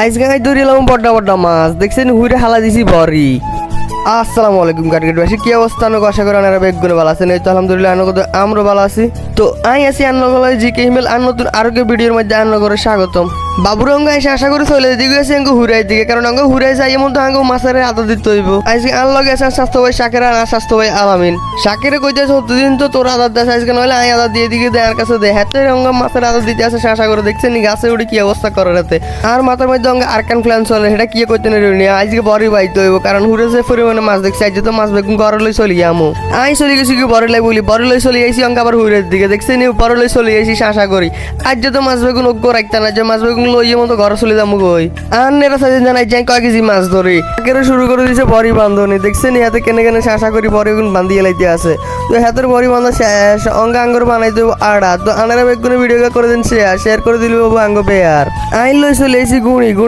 আজকে আমি ধরিলাম বড্ডা বড্ডা মাছ দেখছেন হুইরে হালা দিছি বরি। আসসালামু আলাইকুম কাটগেটবাসী, কি অবস্থা? আশা করি আনারা বেগুনে ভালো আছেন। এই তো আলহামদুলিল্লাহ আমরা ভালো আছি। তো আই আছি আন্নগলায় জিকে হিমেল আর নতুন আরোগ্য ভিডিওর মধ্যে আন্নগরে স্বাগতম। বাবুরঙ্গ এসে আশা করি চলে দিকে আছে অঙ্গ হুরাই দিকে, কারণ অঙ্গ হুরাই যাই এমন তো আঙ্গ মাছের আদর দিতে হইব। আজকে আনলগে আছে স্বাস্থ্য ভাই শাকের আর স্বাস্থ্য ভাই আলামিন। শাকেরে কইতে সত্যদিন তো তোর আদার দেশ আজকে নইলে আই আদার দিয়ে দিকে দেয়ার কাছে দে হাতে অঙ্গ মাছের আদর দিতে আছে। আশা করে দেখছেন নি গাছে উঠে কি অবস্থা করে রাতে আর মাথার মধ্যে অঙ্গ আরকান প্ল্যান চলে, সেটা কি করতে নেই আজকে বড়ই বাইতে হইব, কারণ হুরে যে পরিমাণে মাছ দেখছি আজ তো মাছ বেগুন ঘর লই চলি আমো। আই চলে গেছি কি বড় লাই বলি বড় লই চলে আইছি অঙ্গ আবার হুরের দিকে দেখছেন নি বড় লই চলে আইছি। আশা করি আজ তো মাছ বেগুন অজ্ঞ রাখতে না যে মাছ বেগুন লইয়ে মতো ঘর চলে যাবো কই। আর নেরা সাজেন জানাই যাই কয় কেজি মাছ ধরি আগে শুরু করে দিয়েছে বড়ি বান্ধনি দেখছেন হাতে কেনে কেনে আশা করি বড়ি বেগুন বান্ধিয়ে লাইতে আছে। তো হাতের বড়ি বান্ধা শেষ অঙ্গ আঙ্গর বানাই দেবো আড়া। তো আনারা বেগুনের ভিডিও করে দিন শেয়ার করে দিল বাবু আঙ্গ বেয়ার আইন লই চলে এসি গুড়ি।